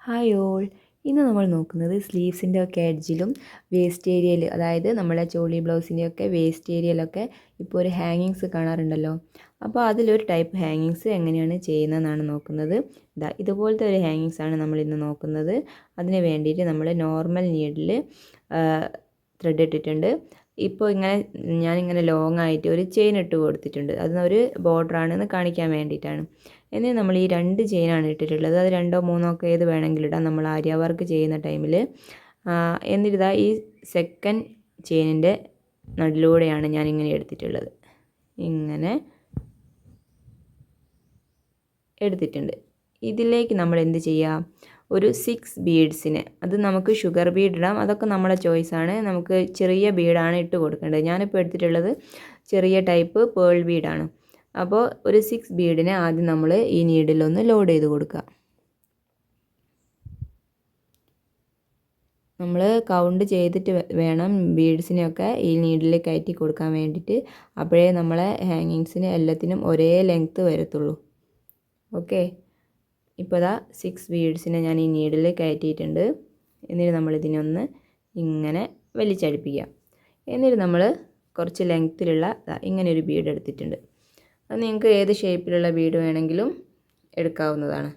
Hi all, ഇന്ന് നമ്മൾ നോക്കുന്നത് സ്ലീവ്സിൻ്റെ ഒക്കെ എഡ്ജിലും വേസ്റ്റ് ഏരിയയിൽ, അതായത് നമ്മളെ ചോളി ബ്ലൗസിൻ്റെയൊക്കെ വേസ്റ്റ് ഏരിയയിലൊക്കെ ഇപ്പോൾ ഒരു ഹാങ്ങിങ്സ് കാണാറുണ്ടല്ലോ. അപ്പോൾ അതിലൊരു ടൈപ്പ് ഹാങ്ങിങ്സ് എങ്ങനെയാണ് ചെയ്യുന്നതെന്നാണ് നോക്കുന്നത്. ഇതുപോലത്തെ ഒരു ഹാങ്ങിങ്സ് ആണ് നമ്മൾ ഇന്ന് നോക്കുന്നത്. അതിന് വേണ്ടിയിട്ട് നമ്മൾ നോർമൽ നീഡിൽ ത്രെഡ് ഇട്ടിട്ടുണ്ട്. ഇപ്പോൾ ഞാനിങ്ങനെ ലോങ് ആയിട്ട് ഒരു ചെയിൻ ഇട്ട് കൊടുത്തിട്ടുണ്ട്. അതിനൊരു ബോർഡറാണെന്ന് കാണിക്കാൻ വേണ്ടിയിട്ടാണ്. എന്നിട്ട് നമ്മൾ ഈ 2 ചെയിനാണ് ഇട്ടിട്ടുള്ളത്. അത് 2ഓ 3ഓ ഒക്കെ ഏത് വേണമെങ്കിലും ഇടാം നമ്മൾ ആര്യ വർക്ക് ചെയ്യുന്ന ടൈമിൽ. എന്നിട്ട് ഈ സെക്കൻഡ് ചെയിനിൻ്റെ നടുവിലൂടെയാണ് ഞാനിങ്ങനെ എടുത്തിട്ടുള്ളത്. ഇങ്ങനെ എടുത്തിട്ടുണ്ട്. ഇതിലേക്ക് നമ്മൾ എന്ത് ചെയ്യുക, ഒരു 6 ബീഡ്സിന്, അത് നമുക്ക് ഷുഗർ ബീഡ് ഇടാം, അതൊക്കെ നമ്മളെ ചോയ്സാണ്. നമുക്ക് ചെറിയ ബീഡാണ് ഇട്ട് കൊടുക്കേണ്ടത്. ഞാനിപ്പോൾ എടുത്തിട്ടുള്ളത് ചെറിയ ടൈപ്പ് പേൾ ബീഡാണ്. അപ്പോൾ ഒരു 6 ബീഡിനെ ആദ്യം നമ്മൾ ഈ നീഡിലൊന്ന് ലോഡ് ചെയ്ത് കൊടുക്കുക. നമ്മൾ കൗണ്ട് ചെയ്തിട്ട് വേണം ബീഡ്സിനെയൊക്കെ ഈ നീഡിൽ കയറ്റി കൊടുക്കാൻ വേണ്ടിയിട്ട്. അപ്പോഴേ നമ്മളെ ഹാങ്ങിങ്സിന് എല്ലാത്തിനും ഒരേ ലെങ്ത്ത് വരത്തുള്ളൂ. ഓക്കെ, ഇപ്പോൾ 6 ബീഡ്സിനെ ഞാൻ ഈ നീഡിൽ കയറ്റിയിട്ടുണ്ട്. എന്നിട്ട് നമ്മളിതിനൊന്ന് ഇങ്ങനെ വലിച്ചടിപ്പിക്കുക. എന്നിട്ട് നമ്മൾ കുറച്ച് ലെങ്ത്തിലുള്ള ഇങ്ങനെ ഒരു ബീഡ് എടുത്തിട്ടുണ്ട്. അത് നിങ്ങൾക്ക് ഏത് ഷേപ്പിലുള്ള ബീഡ് വേണമെങ്കിലും എടുക്കാവുന്നതാണ്.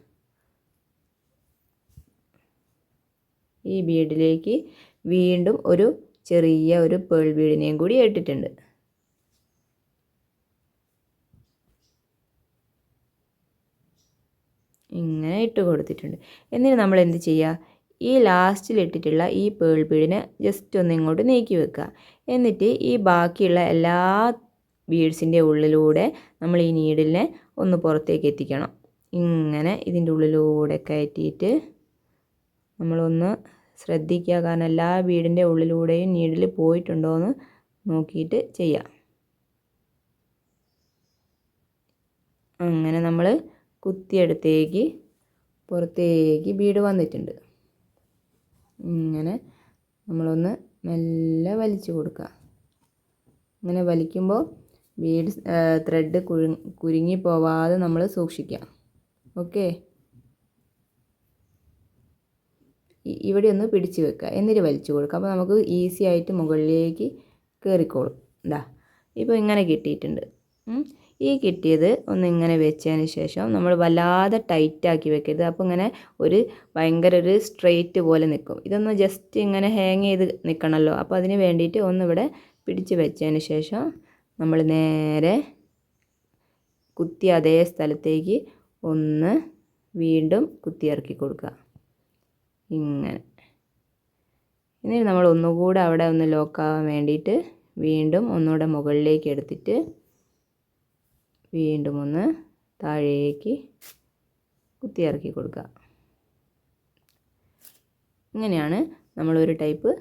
ഈ ബീഡിലേക്ക് വീണ്ടും ഒരു ചെറിയ ഒരു പേൾ ബീഡിനെയും കൂടി ഇട്ടിട്ടുണ്ട്. ഇങ്ങനെ ഇട്ട് കൊടുത്തിട്ടുണ്ട്. എന്നിട്ട് നമ്മൾ എന്ത് ചെയ്യുക, ഈ ലാസ്റ്റിൽ ഇട്ടിട്ടുള്ള ഈ പേൾ ബീഡിനെ ജസ്റ്റ് ഒന്ന് ഇങ്ങോട്ട് നീക്കി വെക്കുക. എന്നിട്ട് ഈ ബാക്കിയുള്ള എല്ലാ ബീഡ്സിൻ്റെ ഉള്ളിലൂടെ നമ്മൾ ഈ നീഡിലിനെ ഒന്ന് പുറത്തേക്ക് എത്തിക്കണം. ഇങ്ങനെ ഇതിൻ്റെ ഉള്ളിലൂടെ കയറ്റിയിട്ട് നമ്മളൊന്ന് ശ്രദ്ധിക്കുക, കാരണം എല്ലാ ബീഡിൻ്റെ ഉള്ളിലൂടെയും നീഡിൽ പോയിട്ടുണ്ടോ എന്ന് നോക്കിയിട്ട് ചെയ്യാം. അങ്ങനെ നമ്മൾ കുത്തിയെടുത്തേക്ക് പുറത്തേക്ക് ബീഡ് വന്നിട്ടുണ്ട്. ഇങ്ങനെ നമ്മളൊന്ന് മെല്ലെ വലിച്ചു കൊടുക്കുക. ഇങ്ങനെ വലിക്കുമ്പോൾ ബീഡ് ത്രെഡ് കുരുങ്ങി പോവാതെ നമ്മൾ സൂക്ഷിക്കുക. ഓക്കെ, ഇവിടെ ഒന്ന് പിടിച്ച് വെക്കുക, എന്നിട്ട് വലിച്ചു കൊടുക്കുക. അപ്പോൾ നമുക്ക് ഈസി ആയിട്ട് മുകളിലേക്ക് കയറിക്കോളും. ഇപ്പോൾ ഇങ്ങനെ കിട്ടിയിട്ടുണ്ട്. ഈ കിട്ടിയത് ഇങ്ങനെ വെച്ചതിന് ശേഷം നമ്മൾ വല്ലാതെ ടൈറ്റാക്കി വെക്കരുത്. അപ്പോൾ ഇങ്ങനെ ഭയങ്കര ഒരു സ്ട്രെയിറ്റ് പോലെ നിൽക്കും. ഇതൊന്ന് ജസ്റ്റ് ഇങ്ങനെ ഹാങ് ചെയ്ത് നിൽക്കണമല്ലോ. അപ്പോൾ അതിന് വേണ്ടിയിട്ട് ഒന്നിവിടെ പിടിച്ച് വെച്ചതിന് ശേഷം നമ്മൾ നേരെ കുത്തി അതേ സ്ഥലത്തേക്ക് ഒന്ന് വീണ്ടും കുത്തി ഇറക്കി കൊടുക്കുക. ഇങ്ങനെ. എന്നിട്ട് നമ്മൾ ഒന്നുകൂടെ അവിടെ ഒന്ന് ലോക്കാവാൻ വേണ്ടിയിട്ട് വീണ്ടും ഒന്നുകൂടെ മുകളിലേക്ക് എടുത്തിട്ട് വീണ്ടും ഒന്ന് താഴേക്ക് കുത്തി ഇറക്കി കൊടുക്കുക. ഇങ്ങനെയാണ് നമ്മളൊരു ടൈപ്പ്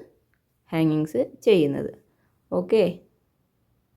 ഹാങ്ങിങ്സ് ചെയ്യുന്നത്. ഓക്കെ.